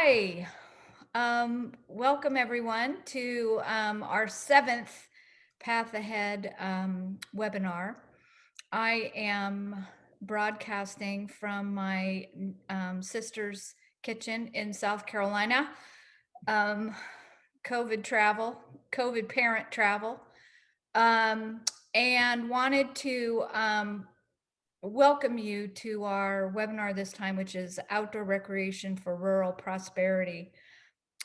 Hi. Welcome everyone to our seventh Path Ahead webinar. I am broadcasting from my sister's kitchen in South Carolina. Um, COVID travel, COVID parent travel, um, and wanted to welcome you to our webinar this time, which is Outdoor Recreation for Rural Prosperity.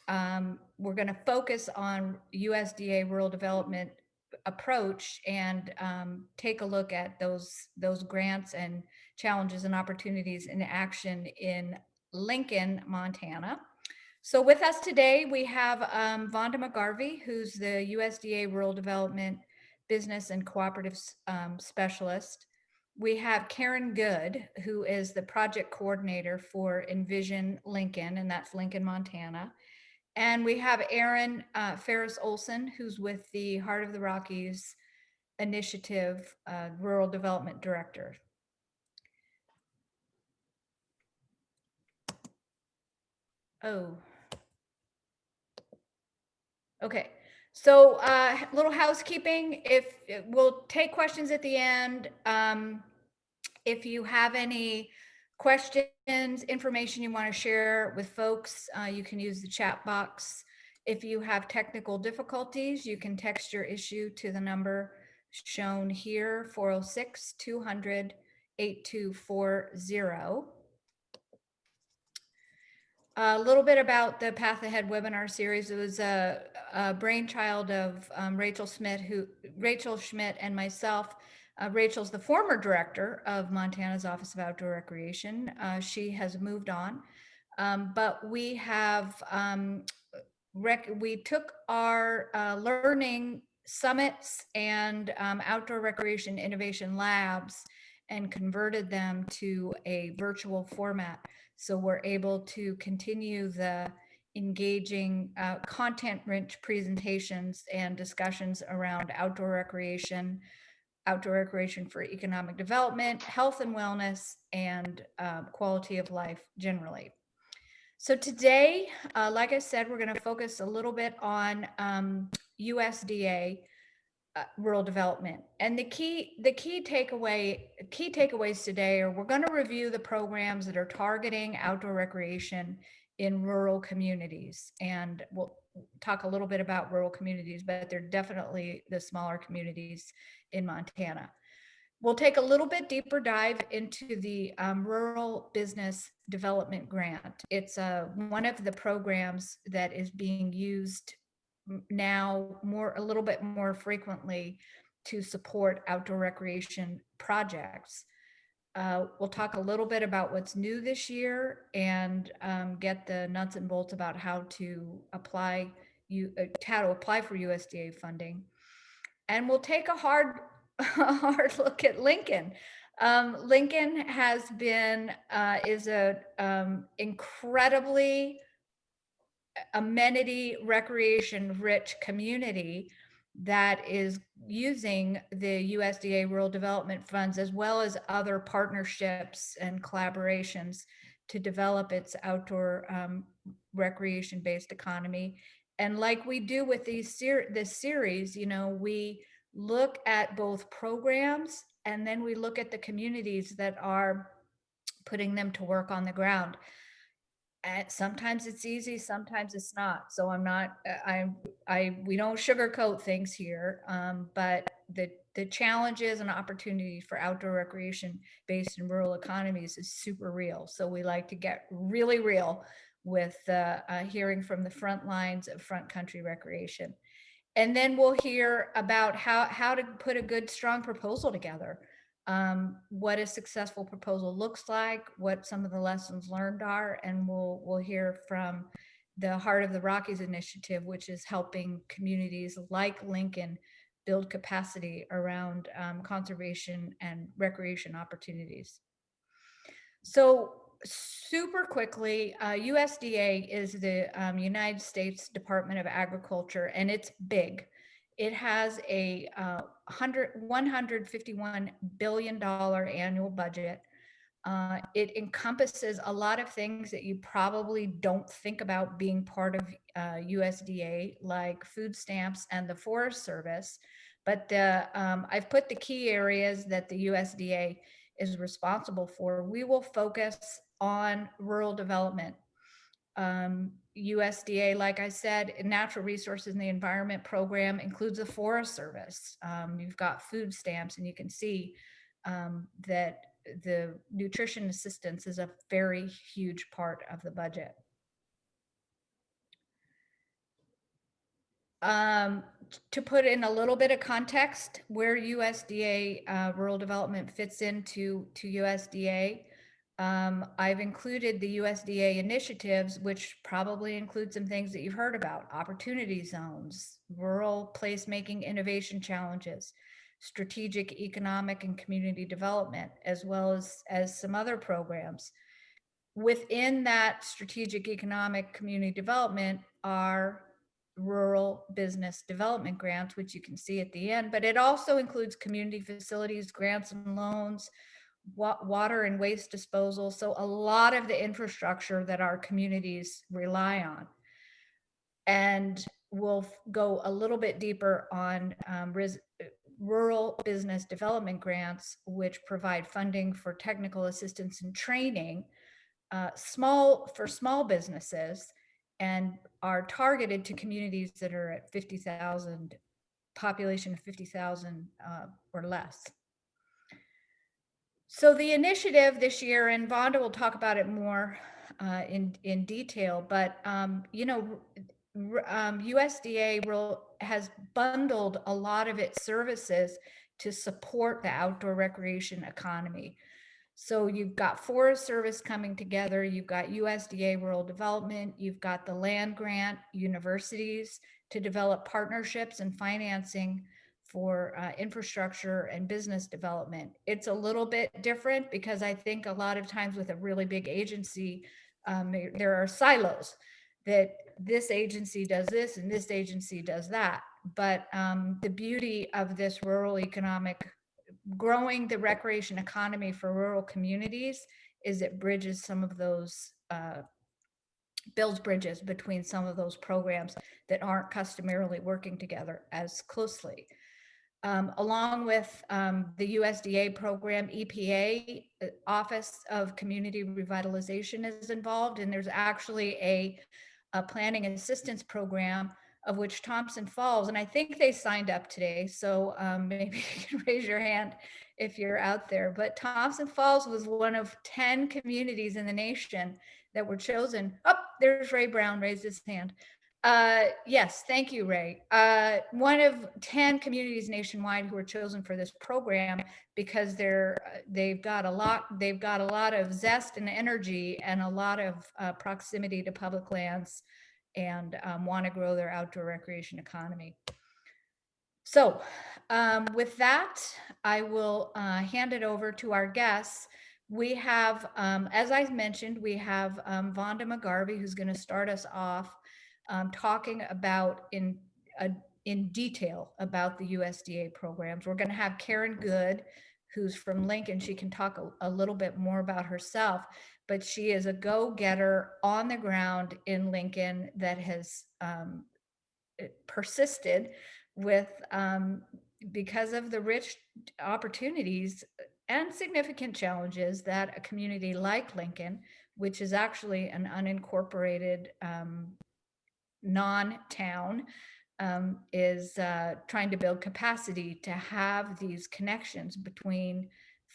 We're going to focus on USDA rural development approach and take a look at those grants and challenges and opportunities in action in Lincoln, Montana. So with us today, we have Vonda McGarvey, who's the USDA Rural Development Business and Cooperative Specialist. We have Karen Good, who is the project coordinator for Envision Lincoln, and that's Lincoln, Montana. And we have Aaron Ferris Olson, who's with the Heart of the Rockies Initiative Rural Development Director. Oh, okay. So little housekeeping, if we'll take questions at the end. If you have any questions, information you want to share with folks, you can use the chat box. If you have technical difficulties, you can text your issue to the number shown here, 406-200-8240. A little bit about the Path Ahead webinar series. It was a brainchild of Rachel Schmidt and myself. Rachel's the former director of Montana's Office of Outdoor Recreation. She has moved on, but we have we took our learning summits and outdoor recreation innovation labs and converted them to a virtual format. So we're able to continue the engaging content-rich presentations and discussions around outdoor recreation for economic development, health and wellness, and quality of life generally. So today, like I said, we're going to focus a little bit on USDA rural development. And the key takeaways today are we're going to review the programs that are targeting outdoor recreation in rural communities. And we'll talk a little bit about rural communities, but they're definitely the smaller communities in Montana. We'll take a little bit deeper dive into the Rural Business Development Grant. It's one of the programs that is being used now a little bit more frequently to support outdoor recreation projects. We'll talk a little bit about what's new this year and get the nuts and bolts about how to apply for USDA funding. And we'll take a hard look at Lincoln. Lincoln is a incredibly amenity recreation rich community that is using the USDA rural development funds as well as other partnerships and collaborations to develop its outdoor recreation based economy. And like we do with this series, we look at both programs and then we look at the communities that are putting them to work on the ground. And sometimes it's easy, sometimes it's not. So we don't sugarcoat things here, but the challenges and opportunities for outdoor recreation based in rural economies is super real. So we like to get really real with hearing from the front lines of front country recreation. And then we'll hear about how to put a good, strong proposal together. What a successful proposal looks like, what some of the lessons learned are, and we'll hear from the Heart of the Rockies initiative, which is helping communities like Lincoln build capacity around conservation and recreation opportunities. So super quickly, USDA is the United States Department of Agriculture, and it's big. It has a $151 billion annual budget. It encompasses a lot of things that you probably don't think about being part of USDA, like food stamps and the Forest Service. But I've put the key areas that the USDA is responsible for. We will focus on rural development. USDA, like I said, Natural Resources and the Environment Program includes the Forest Service. You've got food stamps, and you can see that the nutrition assistance is a very huge part of the budget. To put in a little bit of context, where USDA rural development fits into USDA, I've included the USDA initiatives, which probably include some things that you've heard about: opportunity zones, rural placemaking innovation challenges, strategic economic and community development, as well as some other programs. Within that strategic economic community development are rural business development grants, which you can see at the end, but it also includes community facilities, grants and loans, water and waste disposal. So a lot of the infrastructure that our communities rely on. And we'll go a little bit deeper on rural business development grants, which provide funding for technical assistance and training, for small businesses, and are targeted to communities that are at 50,000, population of 50,000 or less. So the initiative this year, and Vonda will talk about it more in detail, but USDA has bundled a lot of its services to support the outdoor recreation economy. So you've got Forest Service coming together, you've got USDA Rural Development, you've got the land grant, universities to develop partnerships and financing for infrastructure and business development. It's a little bit different because I think a lot of times with a really big agency, there are silos that this agency does this and this agency does that. But the beauty of this rural economic, growing the recreation economy for rural communities, is it bridges some of those, builds bridges between some of those programs that aren't customarily working together as closely. Along with the USDA program, EPA, Office of Community Revitalization, is involved, and there's actually a planning assistance program of which Thompson Falls, and I think they signed up today, so maybe you can raise your hand if you're out there. But Thompson Falls was one of 10 communities in the nation that were chosen. Oh, there's Ray Brown, raised his hand. Yes, thank you, Ray. One of 10 communities nationwide who were chosen for this program because they've got a lot of zest and energy and a lot of proximity to public lands, and want to grow their outdoor recreation economy. So with that, I will hand it over to our guests. We have, as I mentioned, we have Vonda McGarvey, who's going to start us off talking about in detail about the USDA programs. We're going to have Karen Good, who's from Lincoln. She can talk a little bit more about herself, but she is a go-getter on the ground in Lincoln that has persisted with, because of the rich opportunities and significant challenges that a community like Lincoln, which is actually an unincorporated non-town, is trying to build capacity to have these connections between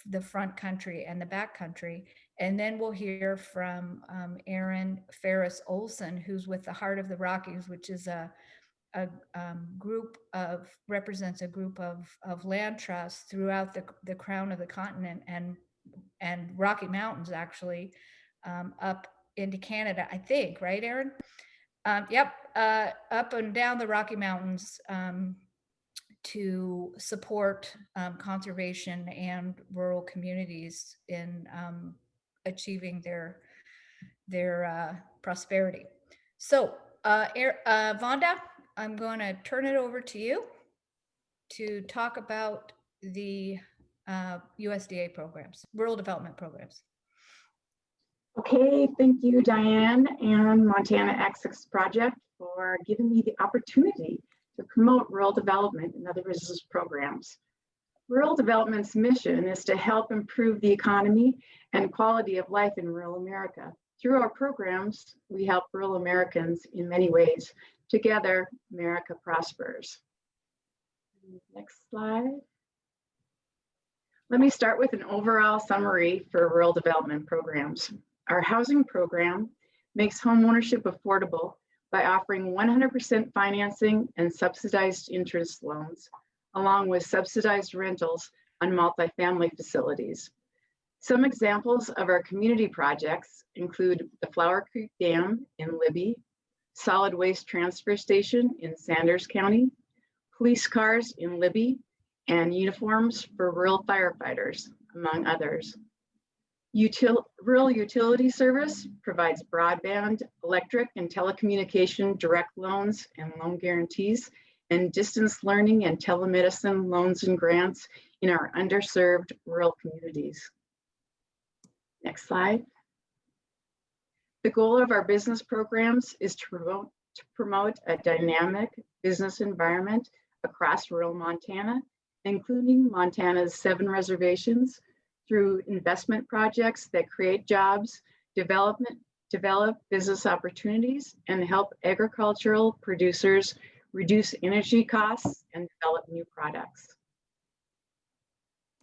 the front country and the back country. And then we'll hear from Aaron Ferris Olson, who's with the Heart of the Rockies, which is represents a group of land trusts throughout the crown of the continent and Rocky Mountains, actually, up into Canada, I think, right, Aaron? Yep, up and down the Rocky Mountains, to support conservation and rural communities in achieving their prosperity. So, Vonda, I'm going to turn it over to you to talk about the USDA programs, rural development programs. Okay, thank you, Diane and Montana Access Project for giving me the opportunity to promote rural development and other business programs. Rural development's mission is to help improve the economy and quality of life in rural America. Through our programs, we help rural Americans in many ways. Together, America prospers. Next slide. Let me start with an overall summary for rural development programs. Our housing program makes homeownership affordable by offering 100% financing and subsidized interest loans, along with subsidized rentals on multifamily facilities. Some examples of our community projects include the Flower Creek Dam in Libby, Solid Waste Transfer Station in Sanders County, police cars in Libby, and uniforms for rural firefighters, among others. Rural utility service provides broadband, electric, and telecommunication direct loans and loan guarantees, and distance learning and telemedicine loans and grants in our underserved rural communities. Next slide. The goal of our business programs is to promote a dynamic business environment across rural Montana, including Montana's 7 reservations, through investment projects that create jobs, develop business opportunities, and help agricultural producers reduce energy costs and develop new products.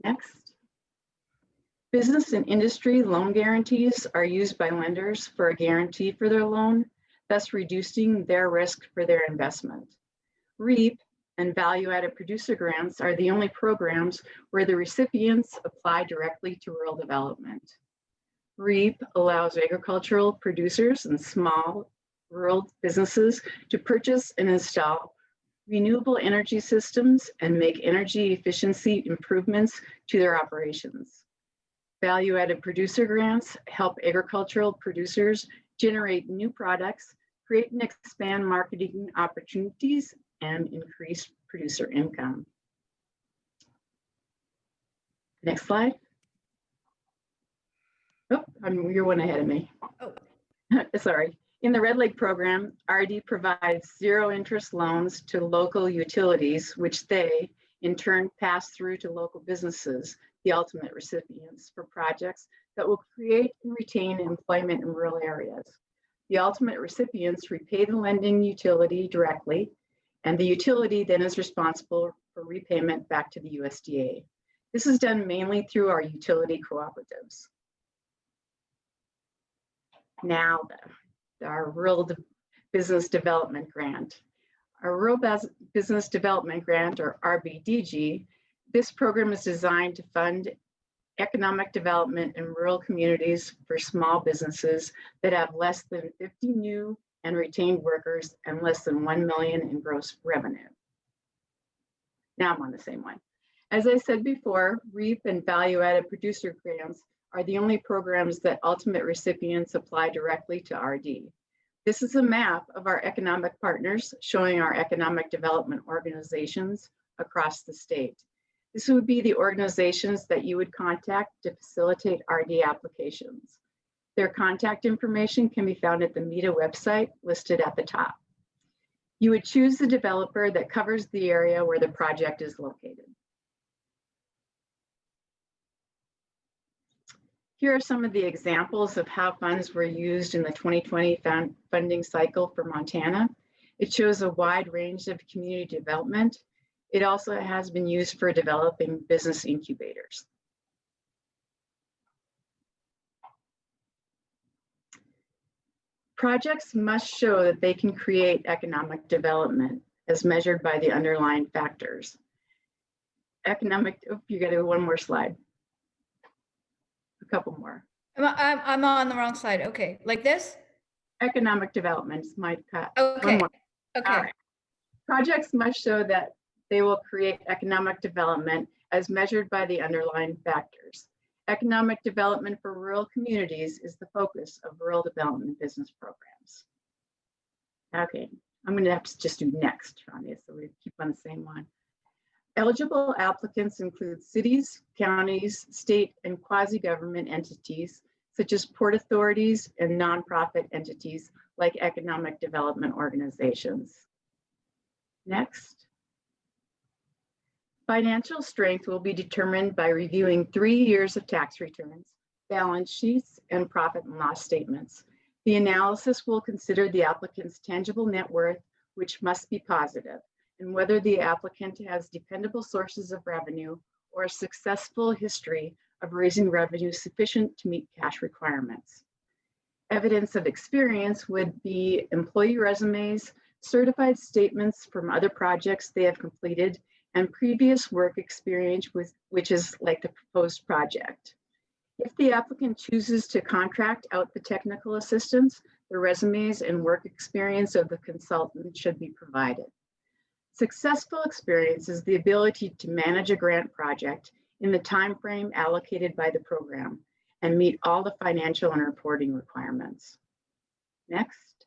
Next. Business and industry loan guarantees are used by lenders for a guarantee for their loan, thus reducing their risk for their investment. REAP and value-added producer grants are the only programs where the recipients apply directly to rural development. REAP allows agricultural producers and small rural businesses to purchase and install renewable energy systems and make energy efficiency improvements to their operations. Value-added producer grants help agricultural producers generate new products, create and expand marketing opportunities, and increase producer income. Next slide. Oh, you're one ahead of me. Oh. Sorry. In the Red Lake program, RD provides zero interest loans to local utilities, which they in turn pass through to local businesses, the ultimate recipients, for projects that will create and retain employment in rural areas. The ultimate recipients repay the lending utility directly, and the utility then is responsible for repayment back to the USDA. This is done mainly through our utility cooperatives. Now, our Rural Business Development Grant. Our Rural Business Development Grant, or RBDG, this program is designed to fund economic development in rural communities for small businesses that have less than 50 new and retained workers and less than 1 million in gross revenue. Now I'm on the same one. As I said before, REAP and value-added producer grants are the only programs that ultimate recipients apply directly to RD. This is a map of our economic partners showing our economic development organizations across the state. This would be the organizations that you would contact to facilitate RD applications. Their contact information can be found at the MEDA website listed at the top. You would choose the developer that covers the area where the project is located. Here are some of the examples of how funds were used in the 2020 funding cycle for Montana. It shows a wide range of community development. It also has been used for developing business incubators. Projects must show that they can create economic development as measured by the underlying factors. You got to do one more slide. A couple more. I'm on the wrong slide. Okay, like this? Economic development is my cut. Okay. One more. Okay. All right. Projects must show that they will create economic development as measured by the underlying factors. Economic development for rural communities is the focus of rural development business programs. Okay, I'm going to have to just do next on this, so we keep on the same one. Eligible applicants include cities, counties, state and quasi-government entities, such as port authorities and nonprofit entities like economic development organizations. Next. Financial strength will be determined by reviewing 3 years of tax returns, balance sheets, and profit and loss statements. The analysis will consider the applicant's tangible net worth, which must be positive, and whether the applicant has dependable sources of revenue or a successful history of raising revenue sufficient to meet cash requirements. Evidence of experience would be employee resumes, certified statements from other projects they have completed, and previous work experience which is like the proposed project. If the applicant chooses to contract out the technical assistance, the resumes and work experience of the consultant should be provided. Successful experience is the ability to manage a grant project in the time frame allocated by the program and meet all the financial and reporting requirements. Next.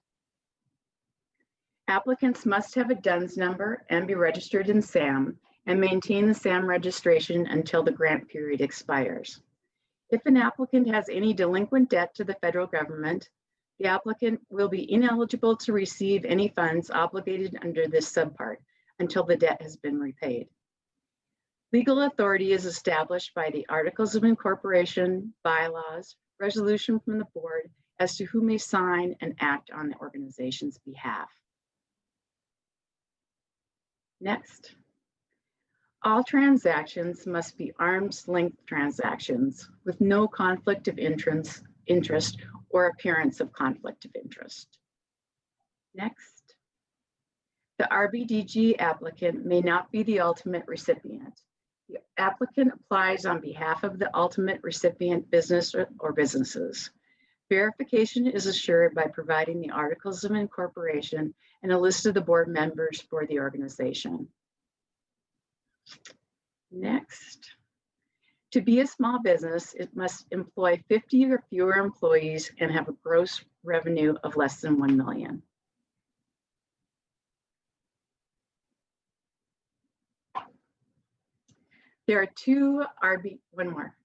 Applicants must have a DUNS number and be registered in SAM and maintain the SAM registration until the grant period expires. If an applicant has any delinquent debt to the federal government, the applicant will be ineligible to receive any funds obligated under this subpart until the debt has been repaid. Legal authority is established by the Articles of Incorporation, bylaws, resolution from the board as to who may sign and act on the organization's behalf. Next. All transactions must be arm's length transactions with no conflict of interest or appearance of conflict of interest. Next. The RBDG applicant may not be the ultimate recipient. The applicant applies on behalf of the ultimate recipient business or businesses. Verification is assured by providing the Articles of Incorporation and a list of the board members for the organization. Next. To be a small business, it must employ 50 or fewer employees and have a gross revenue of less than 1 million. There are one more.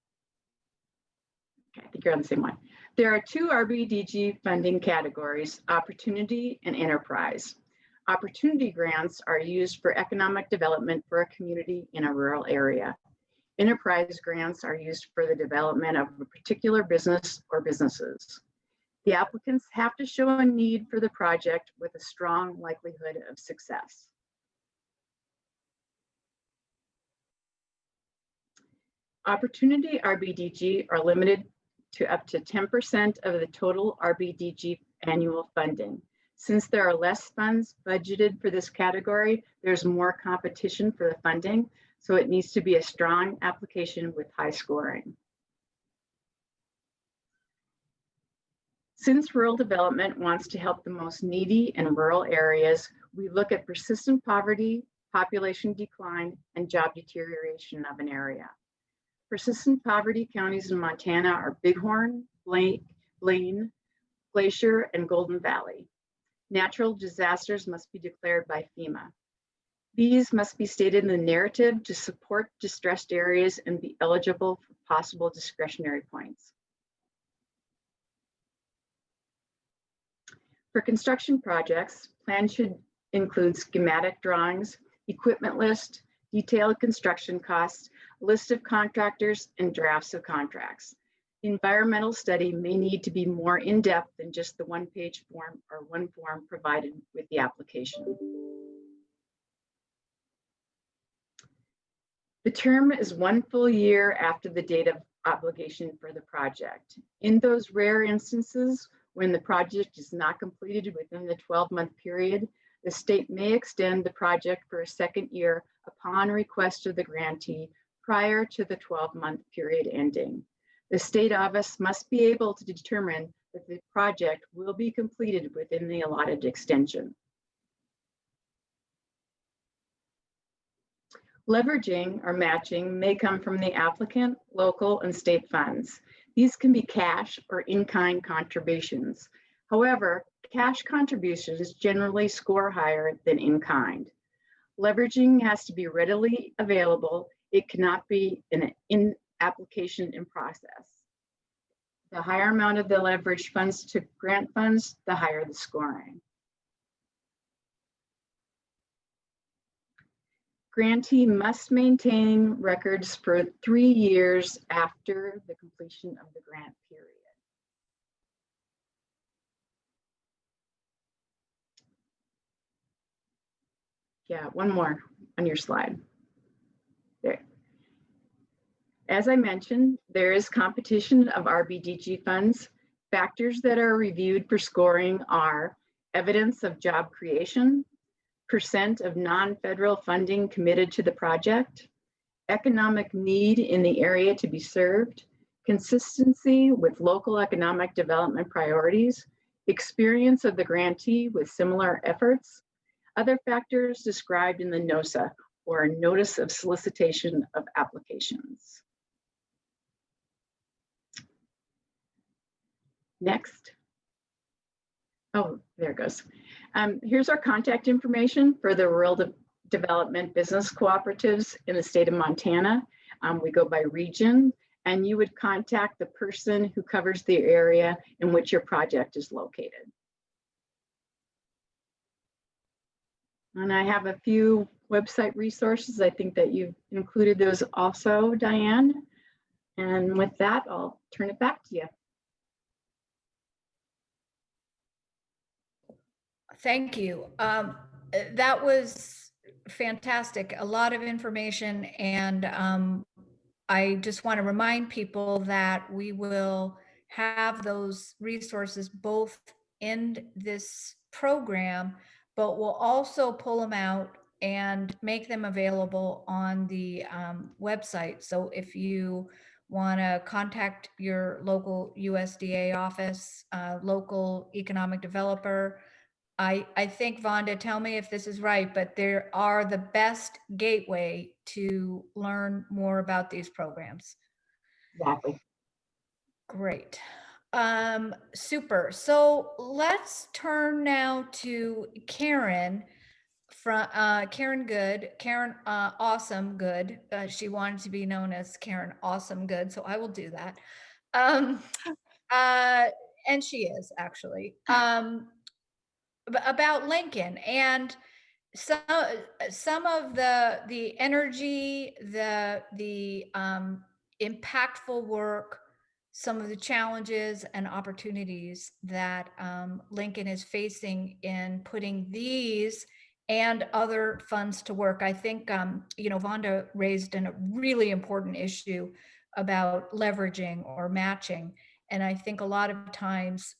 Okay, I think you're on the same one. There are 2 RBDG funding categories, opportunity and enterprise. Opportunity grants are used for economic development for a community in a rural area. Enterprise grants are used for the development of a particular business or businesses. The applicants have to show a need for the project with a strong likelihood of success. Opportunity RBDG are limited to up to 10% of the total RBDG annual funding. Since there are less funds budgeted for this category, there's more competition for the funding, so it needs to be a strong application with high scoring. Since rural development wants to help the most needy in rural areas, we look at persistent poverty, population decline, and job deterioration of an area. Persistent poverty counties in Montana are Bighorn, Blaine, Glacier, and Golden Valley. Natural disasters must be declared by FEMA. These must be stated in the narrative to support distressed areas and be eligible for possible discretionary points. For construction projects, plans should include schematic drawings, equipment list, detailed construction costs, list of contractors, and drafts of contracts. The environmental study may need to be more in-depth than just the one-page form or one form provided with the application. The term is 1 full year after the date of obligation for the project. In those rare instances when the project is not completed within the 12-month period, the state may extend the project for a second year upon request of the grantee prior to the 12-month period ending. The state office must be able to determine that the project will be completed within the allotted extension. Leveraging or matching may come from the applicant, local, and state funds. These can be cash or in-kind contributions. However, cash contributions generally score higher than in-kind. Leveraging has to be readily available. It cannot be an in-application in process. The higher amount of the leveraged funds to grant funds, the higher the scoring. Grantee must maintain records for 3 years after the completion of the grant period. Yeah, one more on your slide. There. As I mentioned, there is competition of RDBG funds. Factors that are reviewed for scoring are evidence of job creation, percent of non-federal funding committed to the project, economic need in the area to be served, consistency with local economic development priorities, experience of the grantee with similar efforts, other factors described in the NOSA, or Notice of Solicitation of Applications. Next. Oh, there it goes. Here's our contact information for the rural development business cooperatives in the state of Montana. We go by region, and you would contact the person who covers the area in which your project is located. And I have a few website resources. I think that you've included those also, Diane. And with that, I'll turn it back to you. Thank you. That was fantastic. A lot of information. And I just want to remind people that we will have those resources both in this program, but we'll also pull them out and make them available on the website. So if you want to contact your local USDA office, local economic developer, I think, Vonda, tell me if this is right, but there are the best gateway to learn more about these programs. Exactly. Great. Super. So let's turn now to Karen from Karen Good. Karen Awesome Good. She wanted to be known as Karen Awesome Good, so I will do that. And she is actually. About Lincoln and some of the energy, the impactful work, some of the challenges and opportunities that Lincoln is facing in putting these and other funds to work. I think Vonda raised a really important issue about leveraging or matching, and I think a lot of times,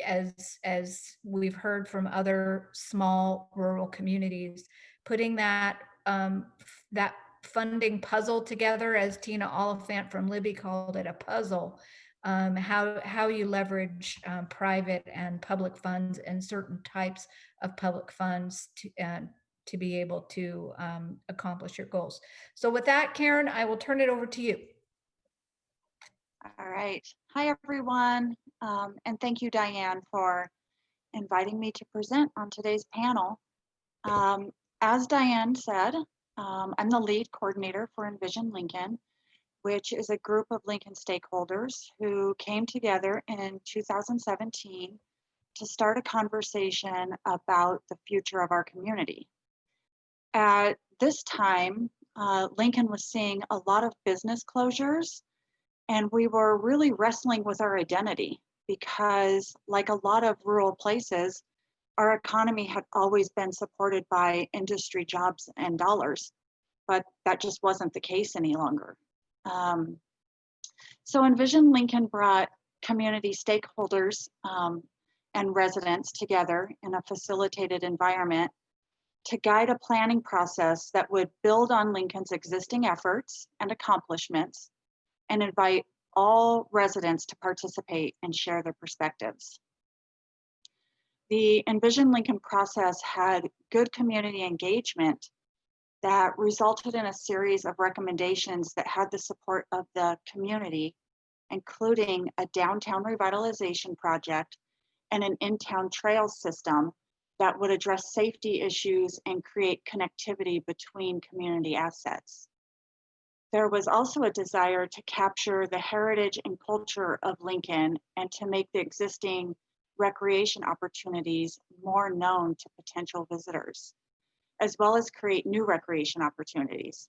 as we've heard from other small rural communities, putting that that funding puzzle together, as Tina Oliphant from Libby called it, a puzzle, how you leverage private and public funds and certain types of public funds to be able to accomplish your goals. So with that, Karen, I will turn it over to you. All right. Hi, everyone. And thank you, Diane, for inviting me to present on today's panel. As Diane said, I'm the lead coordinator for Envision Lincoln, which is a group of Lincoln stakeholders who came together in 2017 to start a conversation about the future of our community. At this time, Lincoln was seeing a lot of business closures, and we were really wrestling with our identity because, like a lot of rural places, our economy had always been supported by industry jobs and dollars, but that just wasn't the case any longer. So Envision Lincoln brought community stakeholders and residents together in a facilitated environment to guide a planning process that would build on Lincoln's existing efforts and accomplishments and invite all residents to participate and share their perspectives. The Envision Lincoln process had good community engagement that resulted in a series of recommendations that had the support of the community, including a downtown revitalization project and an in-town trail system that would address safety issues and create connectivity between community assets. there was also a desire to capture the heritage and culture of Lincoln and to make the existing recreation opportunities more known to potential visitors, as well as create new recreation opportunities.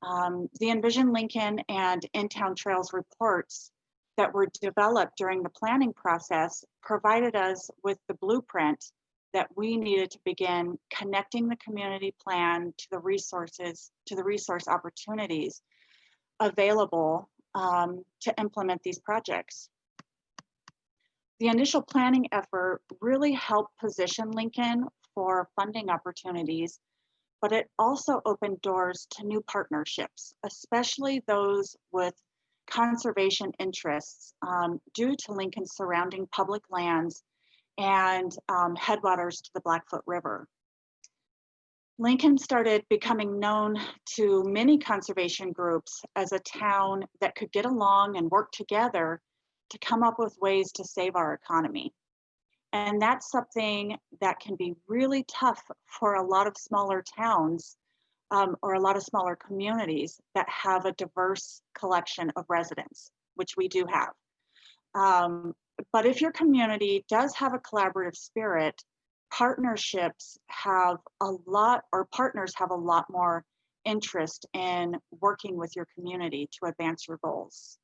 The Envision Lincoln and In-Town Trails reports that were developed during the planning process provided us with the blueprint that we needed to begin connecting the community plan to the resources, to the resource opportunities available to implement these projects. The initial planning effort really helped position Lincoln for funding opportunities, but it also opened doors to new partnerships, especially those with conservation interests due to Lincoln's surrounding public lands and headwaters to the Blackfoot River. Lincoln started becoming known to many conservation groups as a town that could get along and work together to come up with ways to save our economy. And that's something that can be really tough for a lot of smaller towns or a lot of smaller communities that have a diverse collection of residents, which we do have. But if your community does have a collaborative spirit, partnerships have a lot, or partners have a lot more interest in working with your community to advance your goals.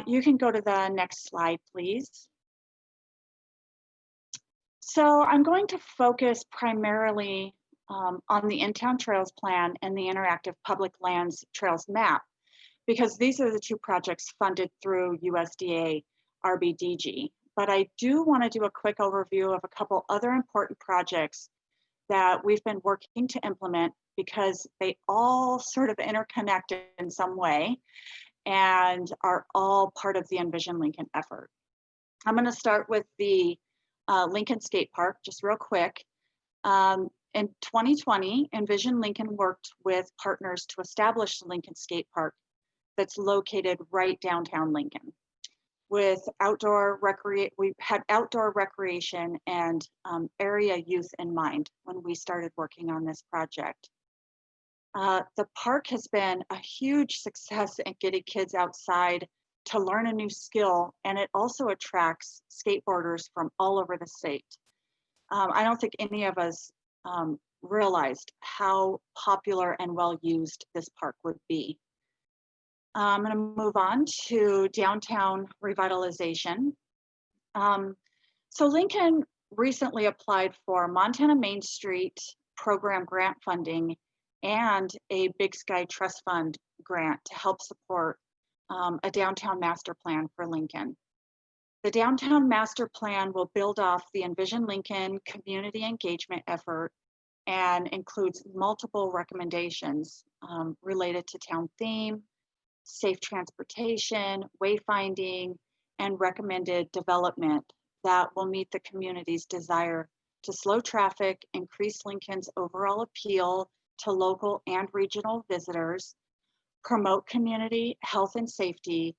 You can go to the next slide, please. So I'm going to focus primarily on the In-Town Trails Plan and the Interactive Public Lands Trails Map, because these are the two projects funded through USDA RDBG. But I do want to do a quick overview of a couple other important projects that we've been working to implement because they all sort of interconnect in some way and are all part of the Envision Lincoln effort. I'm going to start with the Lincoln Skate Park, just real quick. In 2020, Envision Lincoln worked with partners to establish the Lincoln Skate Park that's located right downtown Lincoln. With we had outdoor recreation and area youth in mind when we started working on this project. The park has been a huge success at getting kids outside to learn a new skill, and it also attracts skateboarders from all over the state. I don't think any of us realized how popular and well used this park would be. I'm going to move on to downtown revitalization. So Lincoln recently applied for Montana Main Street program grant funding and a Big Sky Trust Fund grant to help support a downtown master plan for Lincoln. The downtown master plan will build off the Envision Lincoln community engagement effort and includes multiple recommendations related to town theme, safe transportation, wayfinding, and recommended development that will meet the community's desire to slow traffic, increase Lincoln's overall appeal to local and regional visitors, promote community health and safety,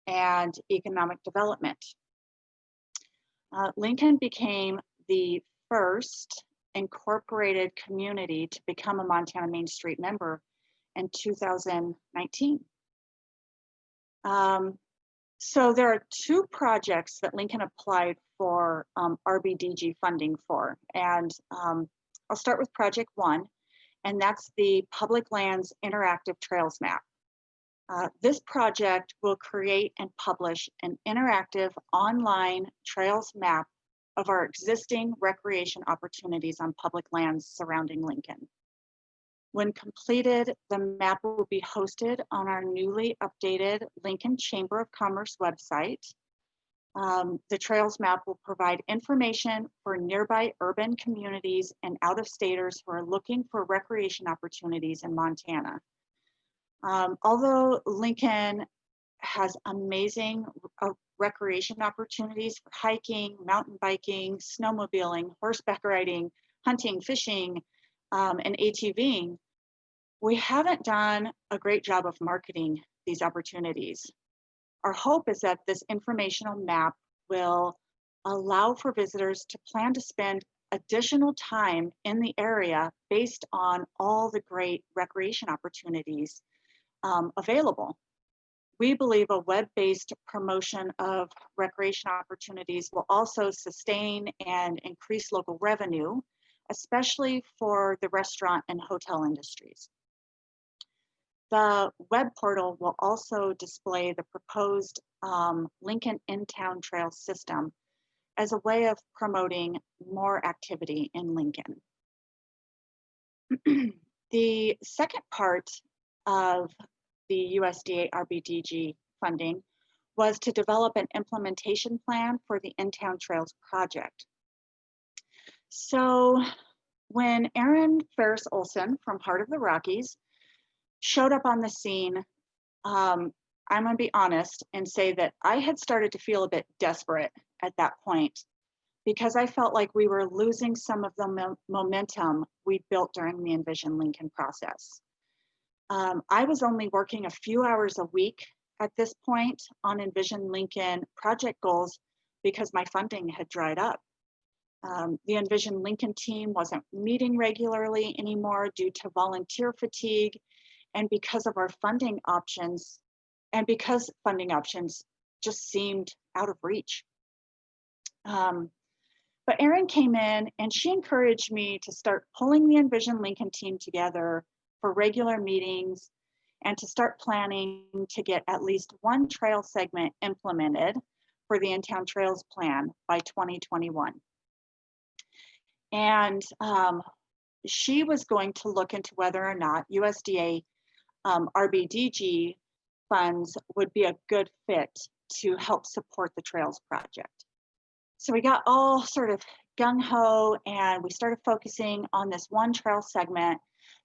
and economic development. Lincoln became the first incorporated community to become a Montana Main Street member in 2019. So there are two projects that Lincoln applied for RDBG funding for, and I'll start with project one, and that's the Public Lands Interactive Trails Map. This project will create and publish an interactive online trails map of our existing recreation opportunities on public lands surrounding Lincoln. When completed, the map will be hosted on our newly updated Lincoln Chamber of Commerce website. The Trails map will provide information for nearby urban communities and out-of-staters who are looking for recreation opportunities in Montana. Although Lincoln has amazing recreation opportunities for hiking, mountain biking, snowmobiling, horseback riding, hunting, fishing, and ATVing, we haven't done a great job of marketing these opportunities. Our hope is that this informational map will allow for visitors to plan to spend additional time in the area based on all the great recreation opportunities available. We believe a web-based promotion of recreation opportunities will also sustain and increase local revenue, especially for the restaurant and hotel industries. The web portal will also display the proposed Lincoln in-town trail system as a way of promoting more activity in Lincoln. The second part of the USDA RDBG funding was to develop an implementation plan for the in-town trails project. So when Aaron Ferris Olson from Heart of the Rockies showed up on the scene, I'm gonna be honest and say that I had started to feel a bit desperate at that point, because I felt like we were losing some of the momentum we built during the Envision Lincoln process. I was only working a few hours a week at this point on Envision Lincoln project goals because my funding had dried up. The Envision Lincoln team wasn't meeting regularly anymore due to volunteer fatigue, and because of our funding options, and because funding options just seemed out of reach. But Erin came in and she encouraged me to start pulling the Envision Lincoln team together for regular meetings and to start planning to get at least one trail segment implemented for the In-Town Trails Plan by 2021. And she was going to look into whether or not USDA RDBG funds would be a good fit to help support the Trails project. So we got all sort of gung-ho and we started focusing on this one trail segment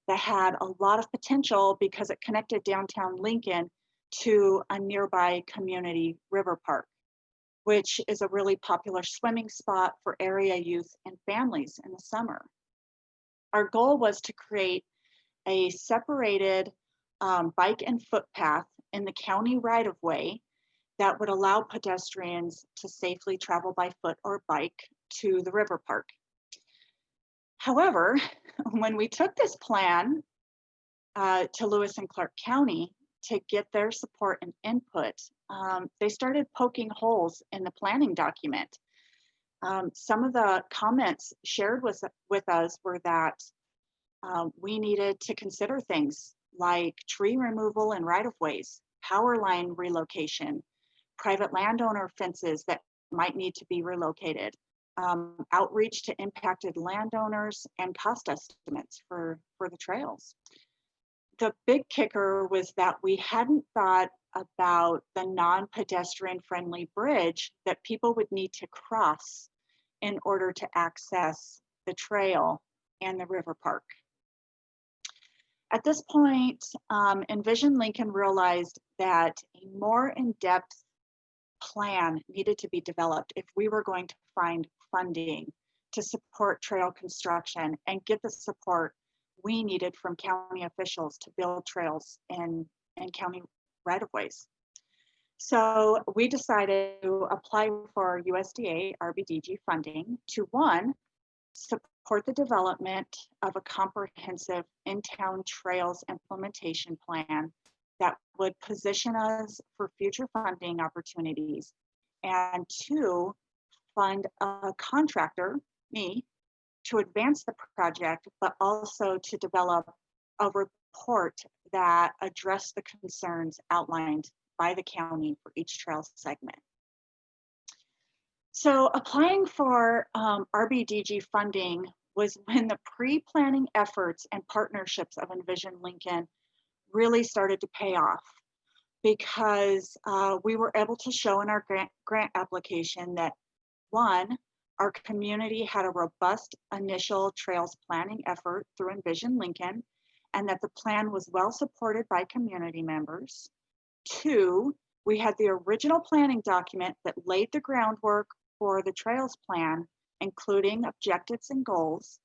that had a lot of potential because it connected downtown Lincoln to a nearby community river park, which is a really popular swimming spot for area youth and families in the summer. Our goal was to create a separated bike and footpath in the county right-of-way that would allow pedestrians to safely travel by foot or bike to the river park. However, when we took this plan to Lewis and Clark County to get their support and input, they started poking holes in the planning document. Some of the comments shared with us were that we needed to consider things like tree removal and right-of-ways, power line relocation, private landowner fences that might need to be relocated, outreach to impacted landowners, and cost estimates for the trails. The big kicker was that we hadn't thought about the non-pedestrian friendly bridge that people would need to cross in order to access the trail and the river park. At this point, Envision Lincoln realized that a more in-depth plan needed to be developed if we were going to find funding to support trail construction and get the support we needed from county officials to build trails and county right-of-ways. So we decided to apply for USDA RDBG funding to, one, support the development of a comprehensive in-town trails implementation plan that would position us for future funding opportunities, and two, fund a contractor, me, to advance the project, but also to develop a report that addressed the concerns outlined by the county for each trail segment. So applying for RDBG funding was when the pre-planning efforts and partnerships of Envision Lincoln really started to pay off, because we were able to show in our grant application that, one, our community had a robust initial trails planning effort through Envision Lincoln, and that the plan was well supported by community members. Two, we had the original planning document that laid the groundwork for the trails plan, including objectives and goals.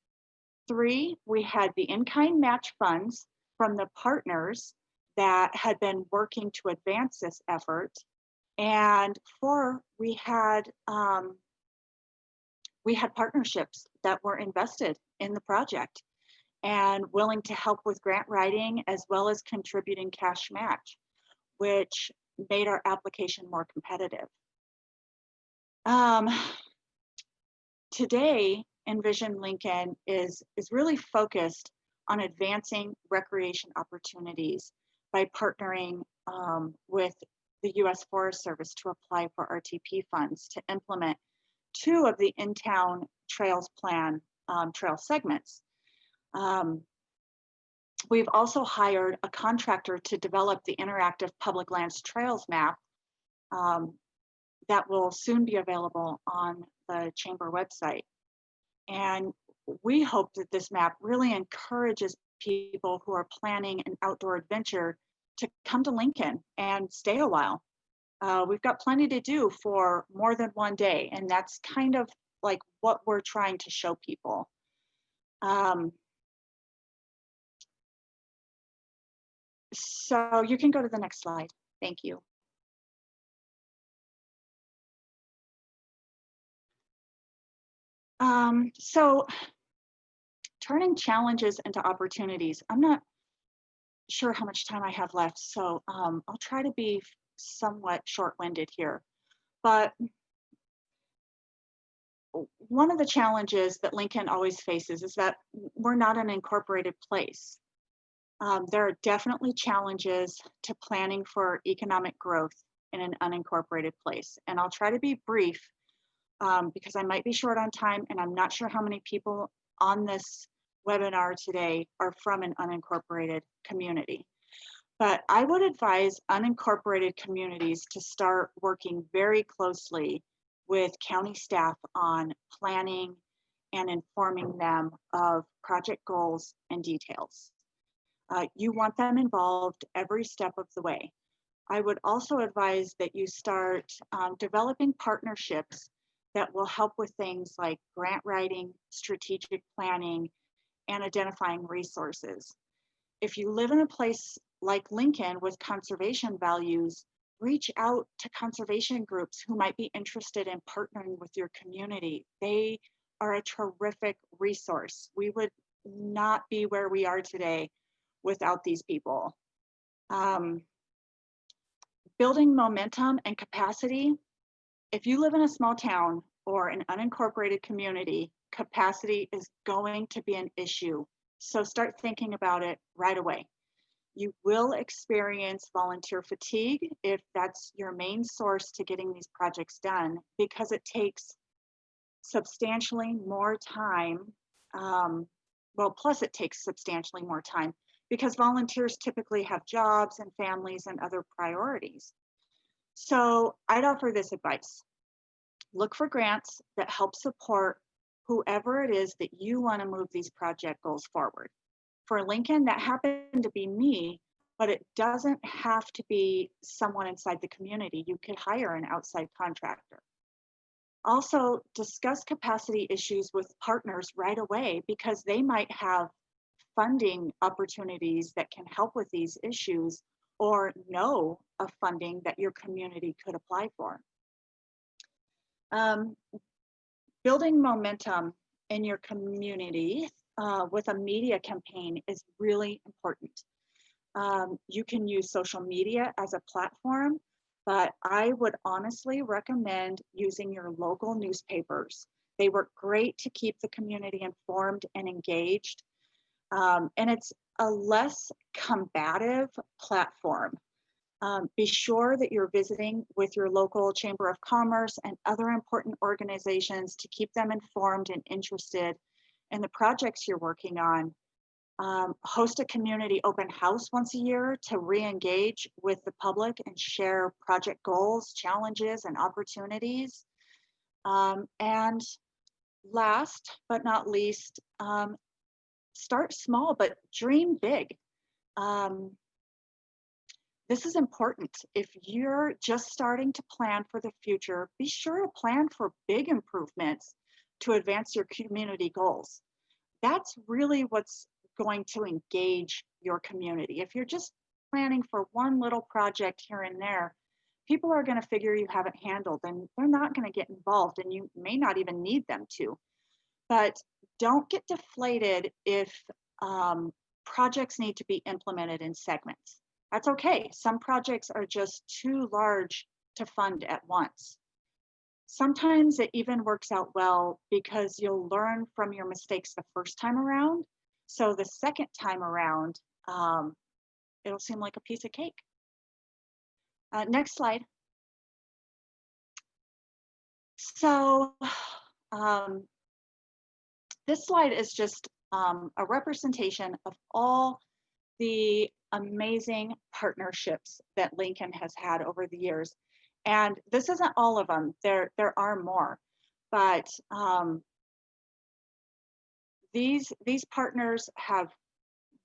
Three, we had the in-kind match funds from the partners that had been working to advance this effort. And four, we had partnerships that were invested in the project. and willing to help with grant writing as well as contributing cash match, which made our application more competitive. Today, Envision Lincoln is really focused on advancing recreation opportunities by partnering with the U.S. Forest Service to apply for RTP funds to implement 2 of the in-town trails plan trail segments. We've also hired a contractor to develop the interactive public lands trails map that will soon be available on the Chamber website. And we hope that this map really encourages people who are planning an outdoor adventure to come to Lincoln and stay a while. We've got plenty to do for more than one day, and that's kind of like what we're trying to show people. So you can go to the next slide. Thank you. So turning challenges into opportunities. I'm not sure how much time I have left, so I'll try to be somewhat short-winded here. But one of the challenges that Lincoln always faces is that we're not an incorporated place. There are definitely challenges to planning for economic growth in an unincorporated place. And I'll try to be brief because I might be short on time, and I'm not sure how many people on this webinar today are from an unincorporated community. But I would advise unincorporated communities to start working very closely with county staff on planning and informing them of project goals and details. You want them involved every step of the way. I would also advise that you start developing partnerships that will help with things like grant writing, strategic planning, and identifying resources. If you live in a place like Lincoln with conservation values, reach out to conservation groups who might be interested in partnering with your community. They are a terrific resource. We would not be where we are today without these people. Building momentum and capacity. If you live in a small town or an unincorporated community, capacity is going to be an issue. So start thinking about it right away. You will experience volunteer fatigue if that's your main source to getting these projects done, because it takes substantially more time. Plus it takes substantially more time because volunteers typically have jobs and families and other priorities. So I'd offer this advice. Look for grants that help support whoever it is that you want to move these project goals forward. For Lincoln, that happened to be me, but it doesn't have to be someone inside the community. You could hire an outside contractor. Also, discuss capacity issues with partners right away because they might have funding opportunities that can help with these issues or know of funding that your community could apply for. Building momentum in your community with a media campaign is really important. You can use social media as a platform, but I would honestly recommend using your local newspapers. They work great to keep the community informed and engaged. And it's a less combative platform. Be sure that you're visiting with your local Chamber of Commerce and other important organizations to keep them informed and interested in the projects you're working on. Host a community open house once a year to re-engage with the public and share project goals, challenges, and opportunities. And last but not least, start small, but dream big. This is important. If you're just starting to plan for the future, be sure to plan for big improvements to advance your community goals. That's really what's going to engage your community. If you're just planning for one little project here and there, people are going to figure you haven't handled and they're not going to get involved, and you may not even need them to. But don't get deflated if projects need to be implemented in segments. That's okay. Some projects are just too large to fund at once. Sometimes it even works out well because you'll learn from your mistakes the first time around. So the second time around, it'll seem like a piece of cake. Next slide. So this slide is just a representation of all the amazing partnerships that Lincoln has had over the years. And this isn't all of them, there are more, but these partners have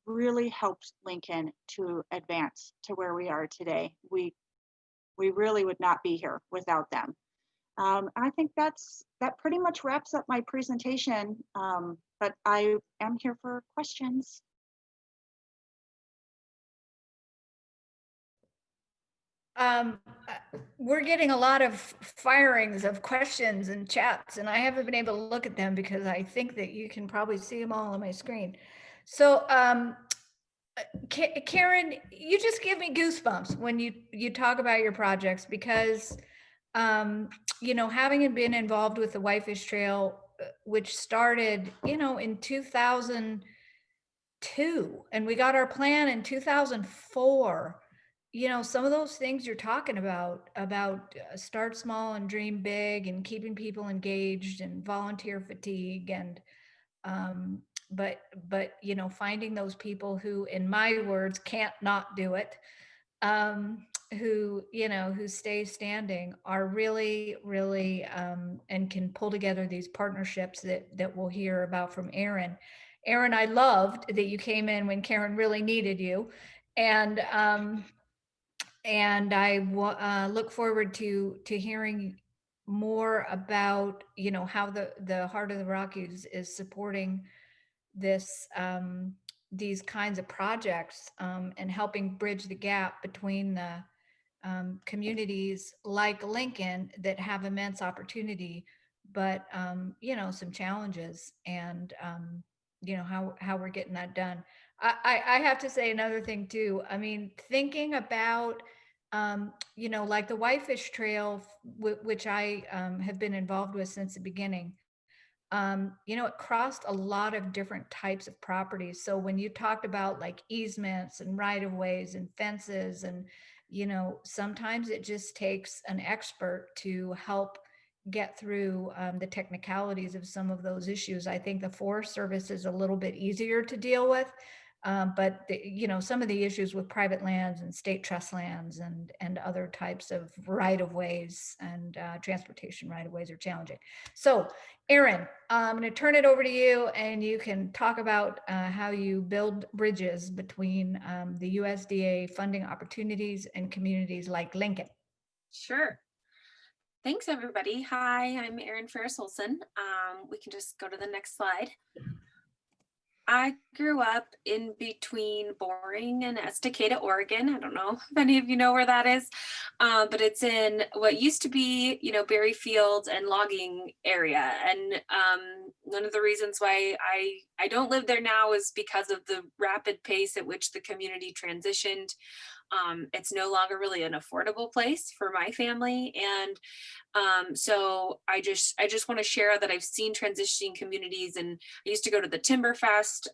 really helped Lincoln to advance to where we are today. We really would not be here without them. I think that pretty much wraps up my presentation, but I am here for questions. We're getting a lot of firings of questions and chats, and I haven't been able to look at them because I think that you can probably see them all on my screen. So, Karen, you just give me goosebumps when you talk about your projects because, you know, having been involved with the Whitefish Trail, which started, you know, in 2002, and we got our plan in 2004. You know, some of those things you're talking about start small and dream big and keeping people engaged and volunteer fatigue and but you know, finding those people who, in my words, can't not do it, who, you know, who stay standing are really and can pull together these partnerships that we'll hear about from Erin. Erin, I loved that you came in when Karen really needed you, and I look forward to hearing more about, you know, how the Heart of the Rockies is supporting this these kinds of projects, and helping bridge the gap between the communities like Lincoln that have immense opportunity, but you know, some challenges, and you know, how we're getting that done. I have to say another thing too. I mean, thinking about you know, like the Whitefish Trail, which I have been involved with since the beginning. You know, it crossed a lot of different types of properties. So when you talked about like easements and right of ways and fences, and, you know, sometimes it just takes an expert to help get through the technicalities of some of those issues. I think the Forest Service is a little bit easier to deal with. But you know, some of the issues with private lands and state trust lands and other types of right of ways and transportation right of ways are challenging. So Erin, I'm going to turn it over to you, and you can talk about how you build bridges between the USDA funding opportunities and communities like Lincoln. Sure. Thanks, everybody. Hi, I'm Erin Ferris-Olson. We can just go to the next slide. I grew up in between Boring and Estacada, Oregon. I don't know if any of you know where that is, but it's in what used to be, you know, berry fields and logging area. And one of the reasons why I don't live there now is because of the rapid pace at which the community transitioned. It's no longer really an affordable place for my family, and so I just want to share that I've seen transitioning communities, and I used to go to the Timberfest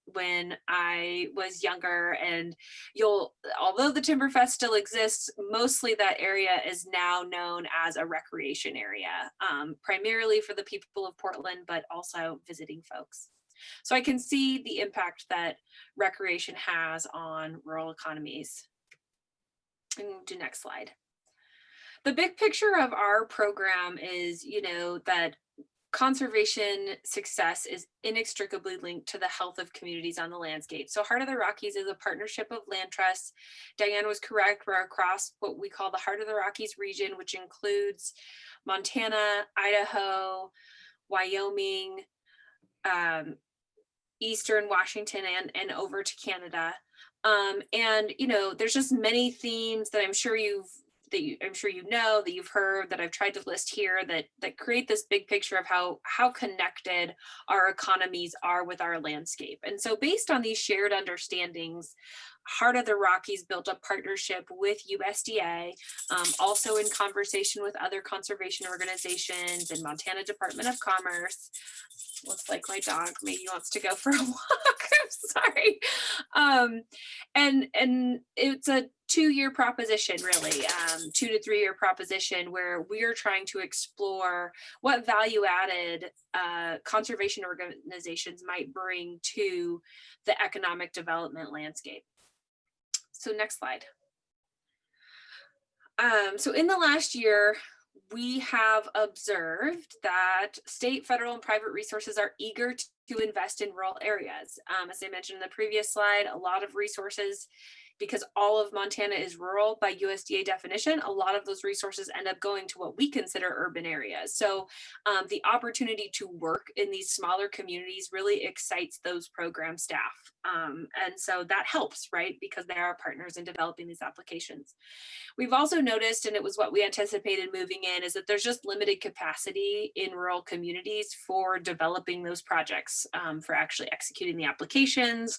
when I was younger, and although the Timberfest still exists, mostly that area is now known as a recreation area, primarily for the people of Portland, but also visiting folks. So I can see the impact that recreation has on rural economies. And move to next slide. The big picture of our program is, you know, that conservation success is inextricably linked to the health of communities on the landscape. So Heart of the Rockies is a partnership of land trusts. Diane was correct. We're across what we call the Heart of the Rockies region, which includes Montana, Idaho, Wyoming, Eastern Washington, and over to Canada. And, you know, there's just many themes that I'm sure you've I'm sure you know, that you've heard, that I've tried to list here, that create this big picture of how connected our economies are with our landscape. And so based on these shared understandings, Heart of the Rockies built a partnership with USDA, also in conversation with other conservation organizations and Montana Department of Commerce. Looks like my dog maybe wants to go for a walk. I'm sorry. And it's a 2-year proposition, really, 2 to 3 year proposition, where we are trying to explore what value added conservation organizations might bring to the economic development landscape. So next slide. So in the last year, we have observed that state, federal, and private resources are eager to invest in rural areas. As I mentioned in the previous slide, a lot of resources, because all of Montana is rural by USDA definition, a lot of those resources end up going to what we consider urban areas. So the opportunity to work in these smaller communities really excites those program staff. And so that helps, right? Because they are partners in developing these applications. We've also noticed, and it was what we anticipated moving in, is that there's just limited capacity in rural communities for developing those projects, for actually executing the applications,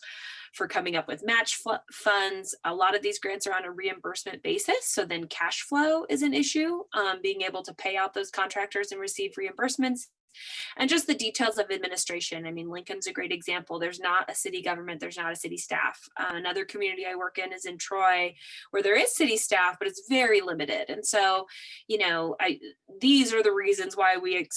for coming up with match funds. A lot of these grants are on a reimbursement basis, so then cash flow is an issue, being able to pay out those contractors and receive reimbursements. And just the details of administration. I mean, Lincoln's a great example. There's not a city government, there's not a city staff. Another community I work in is in Troy, where there is city staff, but it's very limited. And so, you know, these are the reasons why we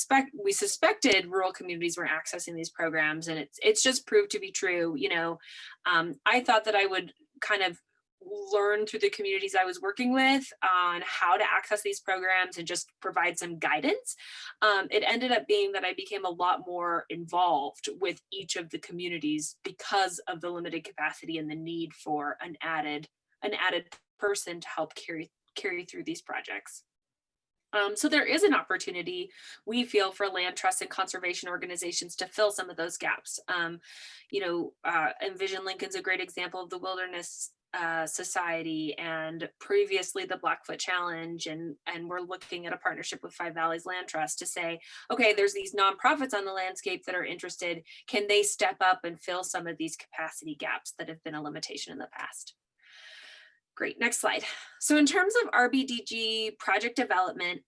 suspected rural communities were accessing these programs, and it's just proved to be true. You know, I thought that I would kind of learn through the communities I was working with on how to access these programs and just provide some guidance. It ended up being that I became a lot more involved with each of the communities because of the limited capacity and the need for an added person to help carry through these projects. So there is an opportunity, we feel, for land trusts and conservation organizations to fill some of those gaps. You know, Envision Lincoln's a great example of the Wilderness Society, and previously the Blackfoot Challenge, and we're looking at a partnership with Five Valleys Land Trust to say, okay, there's these nonprofits on the landscape that are interested. Can they step up and fill some of these capacity gaps that have been a limitation in the past? Great, next slide. So in terms of RDBG project development,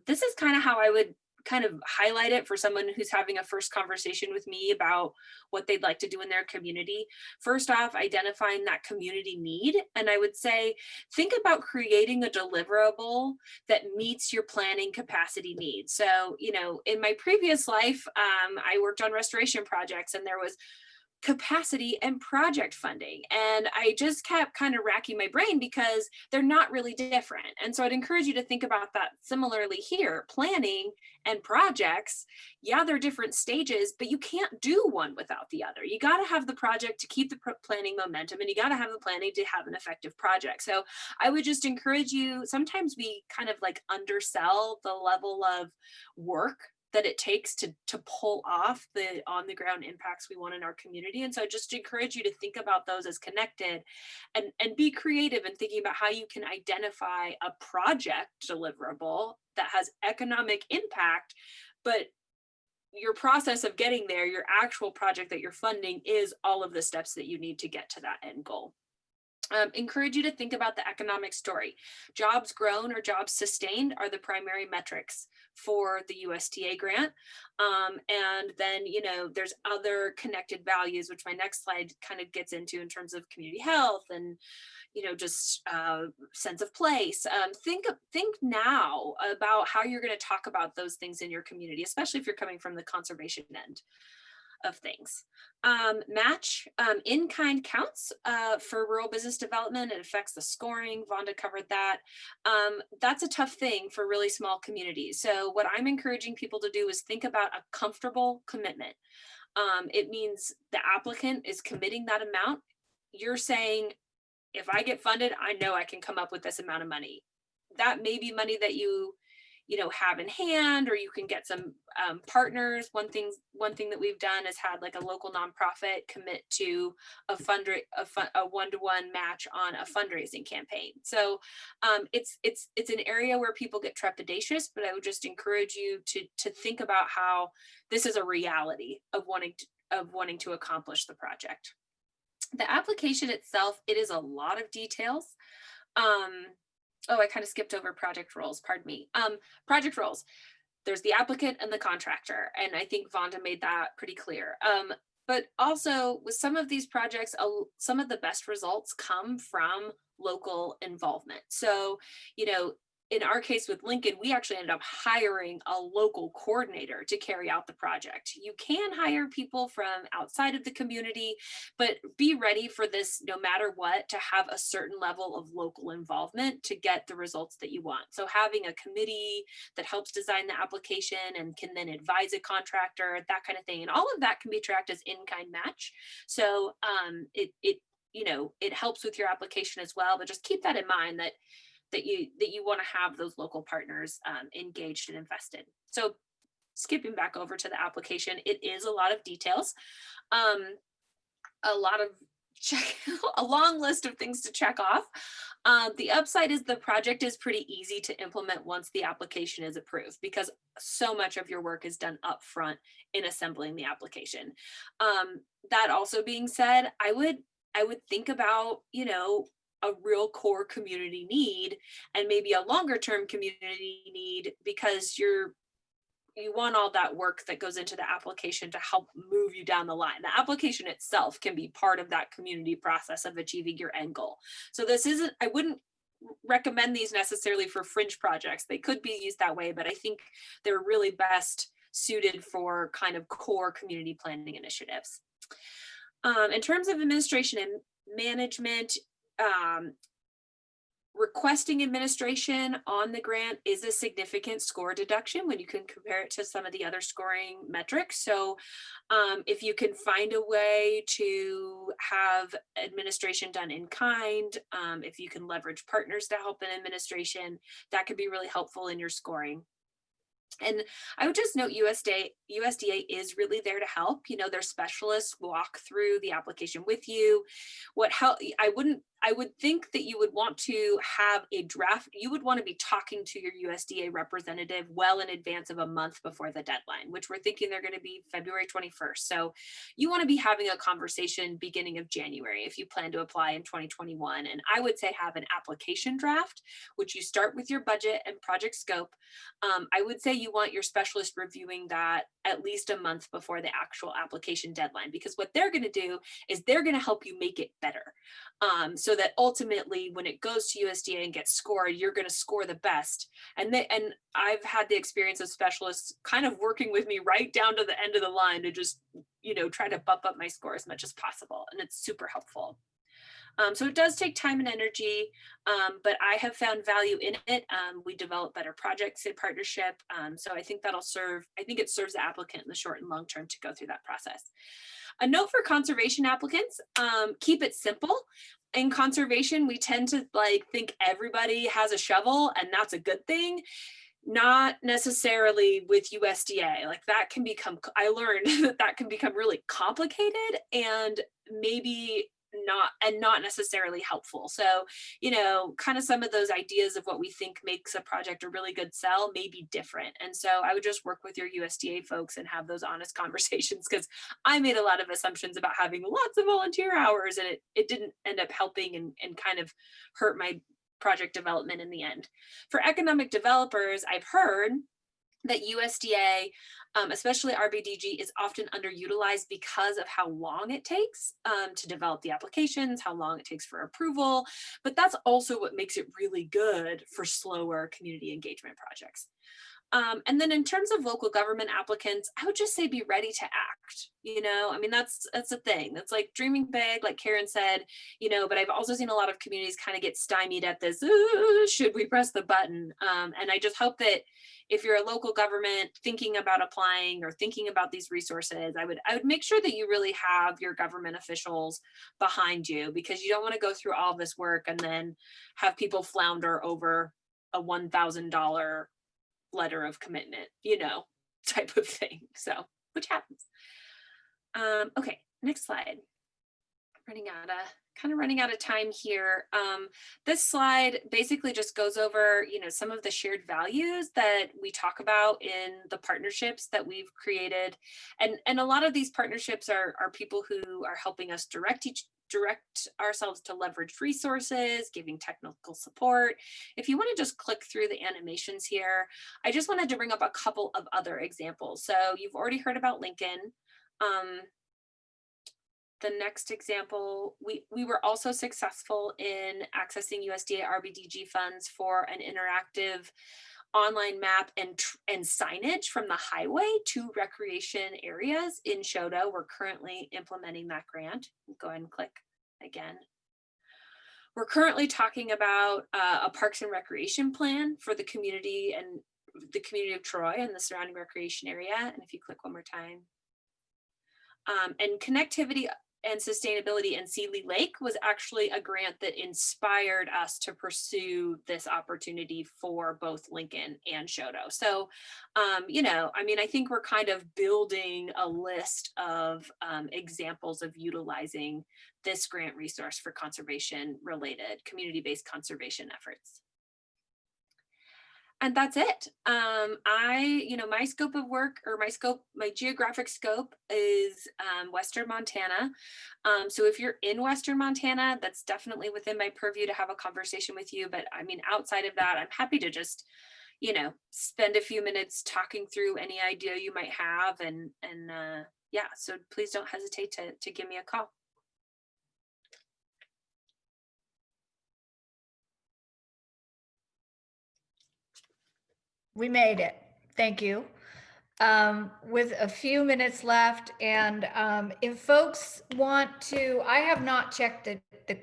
this is kind of how I would kind of highlight it for someone who's having a first conversation with me about what they'd like to do in their community. First off, identifying that community need. And I would say, think about creating a deliverable that meets your planning capacity needs. So, you know, in my previous life, I worked on restoration projects, and there was capacity and project funding. And I just kept kind of racking my brain because they're not really different. And so I'd encourage you to think about that similarly here. Planning and projects, yeah, they're different stages, but you can't do one without the other. You got to have the project to keep the planning momentum, and you got to have the planning to have an effective project. So I would just encourage you, sometimes we kind of like undersell the level of work that it takes to pull off the on the ground impacts we want in our community. And so I just encourage you to think about those as connected, and be creative in thinking about how you can identify a project deliverable that has economic impact, but your process of getting there, your actual project that you're funding, is all of the steps that you need to get to that end goal. Encourage you to think about the economic story. Jobs grown or jobs sustained are the primary metrics for the USDA grant. And then, you know, there's other connected values, which my next slide kind of gets into in terms of community health and, you know, just sense of place. Think now about how you're going to talk about those things in your community, especially if you're coming from the conservation end of things. Match in-kind counts for rural business development. It affects the scoring. Vonda covered that. That's a tough thing for really small communities. So what I'm encouraging people to do is think about a comfortable commitment. It means the applicant is committing that amount. You're saying, if I get funded, I know I can come up with this amount of money. That may be money that you have in hand, or you can get some partners. One thing that we've done is had like a local nonprofit commit to a one-to-one match on a fundraising campaign. So it's an area where people get trepidatious, but I would just encourage you to think about how this is a reality of wanting to accomplish the project. The application itself, it is a lot of details. Oh, I kind of skipped over project roles, pardon me. Project roles, there's the applicant and the contractor, and I think Vonda made that pretty clear. But also with some of these projects, some of the best results come from local involvement. So, in our case with Lincoln, we actually ended up hiring a local coordinator to carry out the project. You can hire people from outside of the community, but be ready for this no matter what, to have a certain level of local involvement to get the results that you want. So having a committee that helps design the application and can then advise a contractor, that kind of thing. And all of that can be tracked as in-kind match. So it helps with your application as well, but just keep that in mind that you want to have those local partners engaged and invested. So skipping back over to the application, it is a lot of details, a long list of things to check off. The upside is the project is pretty easy to implement once the application is approved, because so much of your work is done up front in assembling the application. That also being said, I would think about, a real core community need and maybe a longer term community need, because you want all that work that goes into the application to help move you down the line. The application itself can be part of that community process of achieving your end goal. So I wouldn't recommend these necessarily for fringe projects. They could be used that way, but I think they're really best suited for kind of core community planning initiatives. In terms of administration and management, requesting administration on the grant is a significant score deduction when you can compare it to some of the other scoring metrics. So if you can find a way to have administration done in kind, if you can leverage partners to help in administration, that could be really helpful in your scoring. And I would just note USDA is really there to help. Their specialists walk through the application with you. I would think that you would want to have a draft. You would want to be talking to your USDA representative well in advance of a month before the deadline, which we're thinking they're going to be February 21st. So you want to be having a conversation beginning of January if you plan to apply in 2021. And I would say have an application draft, which you start with your budget and project scope. I would say you want your specialist reviewing that at least a month before the actual application deadline, because what they're going to do is they're going to help you make it better. So that ultimately when it goes to USDA and gets scored, you're going to score the best. And I've had the experience of specialists kind of working with me right down to the end of the line to just, try to bump up my score as much as possible. And it's super helpful. So it does take time and energy, but I have found value in it. We develop better projects in partnership. So I think it serves the applicant in the short and long term to go through that process. A note for conservation applicants, keep it simple. In conservation, we tend to think everybody has a shovel and that's a good thing. Not necessarily with USDA. I learned that can become really complicated and maybe not necessarily helpful. So, kind of some of those ideas of what we think makes a project a really good sell may be different. And so I would just work with your USDA folks and have those honest conversations, because I made a lot of assumptions about having lots of volunteer hours and it didn't end up helping and kind of hurt my project development in the end. For economic developers, I've heard that USDA, especially RDBG, is often underutilized because of how long it takes to develop the applications, how long it takes for approval, but that's also what makes it really good for slower community engagement projects. And then in terms of local government applicants, I would just say be ready to act. That's a thing. That's like dreaming big, like Karen said, but I've also seen a lot of communities kind of get stymied at this, should we press the button? And I just hope that if you're a local government thinking about applying or thinking about these resources, I would make sure that you really have your government officials behind you, because you don't want to go through all this work and then have people flounder over a $1,000 letter of commitment, type of thing. So, which happens. Okay, next slide. Running out of time here. This slide basically just goes over, some of the shared values that we talk about in the partnerships that we've created. And a lot of these partnerships are people who are helping us direct ourselves to leverage resources, giving technical support. If you want to just click through the animations here, I just wanted to bring up a couple of other examples. So you've already heard about Lincoln. The next example, we were also successful in accessing USDA RDBG funds for an interactive online map and signage from the highway to recreation areas in Shodo. We're currently implementing that grant. Go ahead and click again. We're currently talking about a parks and recreation plan for the community and the community of Troy and the surrounding recreation area. And if you click one more time. And connectivity and sustainability in Seeley Lake was actually a grant that inspired us to pursue this opportunity for both Lincoln and Shodo. So, I think we're kind of building a list of examples of utilizing this grant resource for conservation related, community-based conservation efforts. And that's it. My scope of work, or my geographic scope is Western Montana. So if you're in Western Montana, that's definitely within my purview to have a conversation with you. But outside of that, I'm happy to just, spend a few minutes talking through any idea you might have. And yeah, so please don't hesitate to give me a call. We made it. Thank you. With a few minutes left, and if folks want to, I have not checked the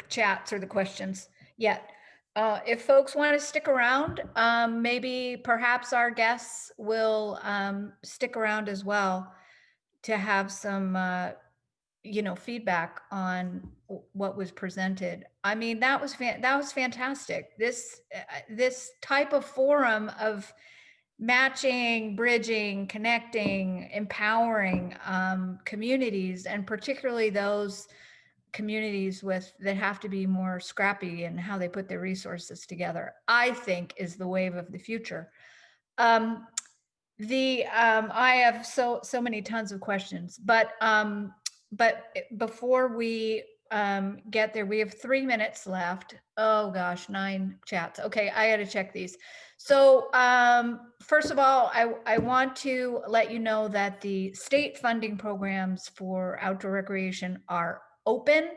chats or the questions yet. If folks want to stick around, maybe perhaps our guests will stick around as well to have some feedback on what was presented. That was fantastic. This type of forum of matching, bridging, connecting, empowering communities, and particularly those communities that have to be more scrappy in how they put their resources together, I think is the wave of the future. I have so many tons of questions, but before we get there, we have 3 minutes left. Oh gosh, 9 chats. Okay, I got to check these. So first of all, I want to let you know that the state funding programs for outdoor recreation are open.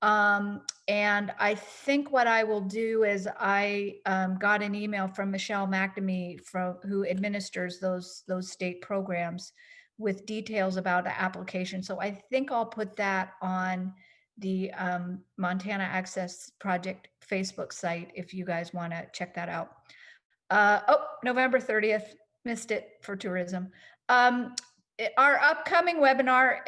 And I think what I will do is I got an email from Michelle McNamee, who administers those state programs, with details about the application. So I think I'll put that on the Montana Access Project Facebook site if you guys want to check that out. November 30th, missed it for tourism. Our upcoming webinar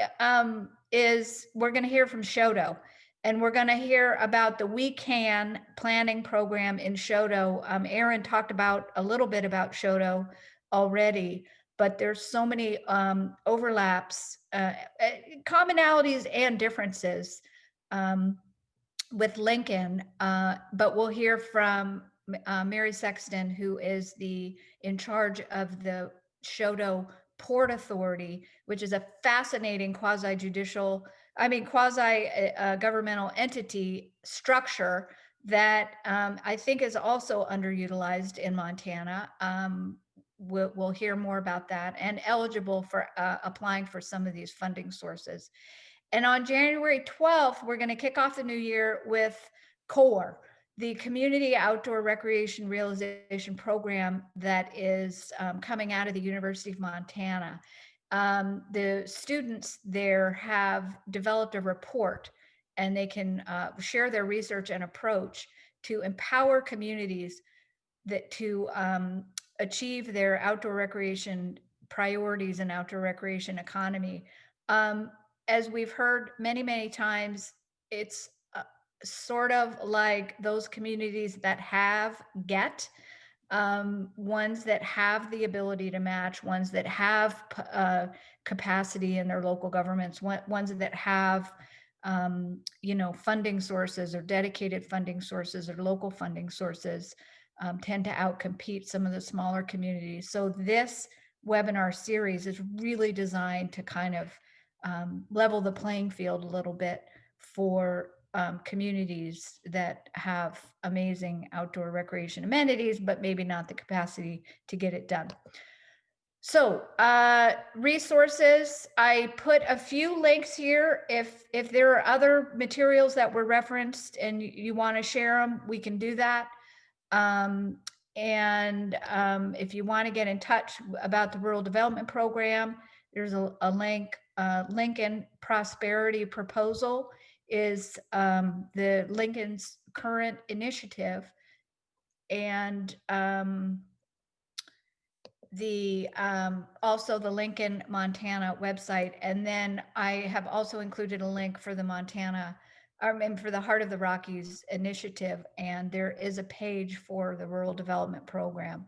is, we're going to hear from Shodo, and we're going to hear about the We Can planning program in Shodo. Aaron talked a little bit about Shodo already, but there's so many overlaps, commonalities and differences with Lincoln, but we'll hear from Mary Sexton, who is in charge of the Shodo Port Authority, which is a fascinating quasi-governmental entity structure that I think is also underutilized in Montana. We'll hear more about that, and eligible for applying for some of these funding sources. And on January 12th, we're going to kick off the new year with CORE, the Community Outdoor Recreation Realization Program that is coming out of the University of Montana. The students there have developed a report, and they can share their research and approach to empower communities to achieve their outdoor recreation priorities and outdoor recreation economy. As we've heard many, many times, it's sort of like those communities that get. ones that have the ability to match, ones that have capacity in their local governments, ones that have funding sources or dedicated funding sources or local funding sources, tend to outcompete some of the smaller communities. So this webinar series is really designed to kind of level the playing field a little bit for communities that have amazing outdoor recreation amenities, but maybe not the capacity to get it done. So resources, I put a few links here. If there are other materials that were referenced and you want to share them, we can do that. If you want to get in touch about the Rural Development Program, there's a link. Lincoln Prosperity Proposal is the Lincoln's current initiative, and also the Lincoln, Montana website. And then I have also included a link for the Montana, and for the Heart of the Rockies initiative, and there is a page for the Rural Development Program.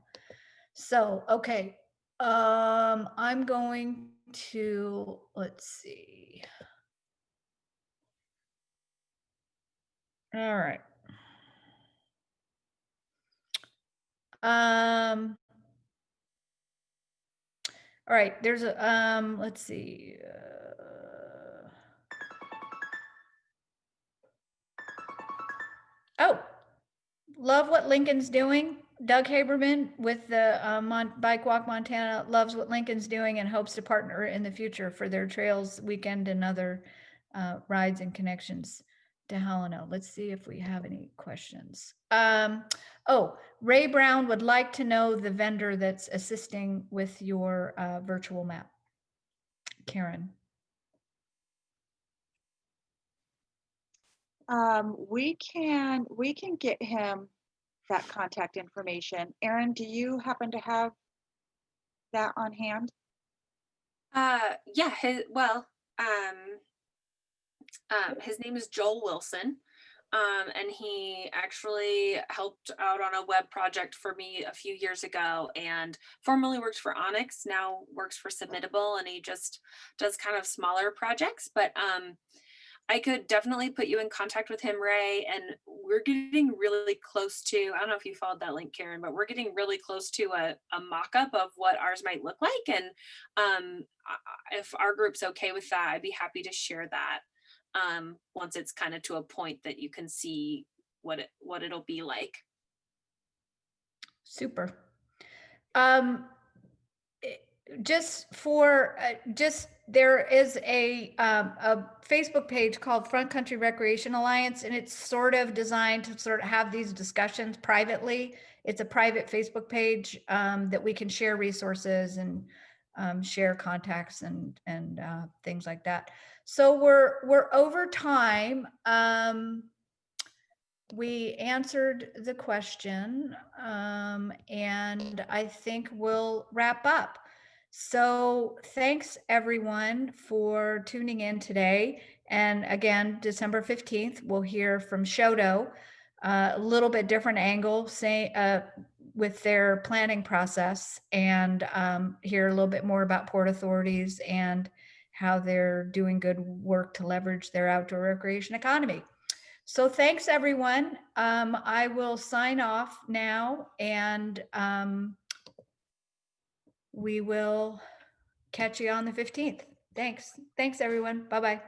So, okay, I'm going to, let's see. All right. All right, there's a, let's see. Oh, love what Lincoln's doing. Doug Haberman with the Bike Walk Montana loves what Lincoln's doing and hopes to partner in the future for their trails weekend and other rides and connections to Helena. Let's see if we have any questions. Oh, Ray Brown would like to know the vendor that's assisting with your virtual map. Karen. We can get him that contact information. Erin, do you happen to have that on hand? Yeah, his name is Joel Wilson. And he actually helped out on a web project for me a few years ago, and formerly worked for Onyx, now works for Submittable, and he just does kind of smaller projects. But I could definitely put you in contact with him, Ray, and we're getting really close to, I don't know if you followed that link, Karen, but we're getting really close to a mock-up of what ours might look like. And if our group's okay with that, I'd be happy to share that once it's kind of to a point that you can see what it'll be like. Super. There is a Facebook page called Front Country Recreation Alliance, and it's sort of designed to sort of have these discussions privately. It's a private Facebook page that we can share resources and share contacts and things like that. So we're over time. We answered the question, and I think we'll wrap up. So thanks everyone for tuning in today. And again, December 15th, we'll hear from Shodo, a little bit different angle, with their planning process, and hear a little bit more about port authorities and how they're doing good work to leverage their outdoor recreation economy. So thanks everyone. I will sign off now, and we will catch you on the 15th. Thanks everyone. Bye-bye.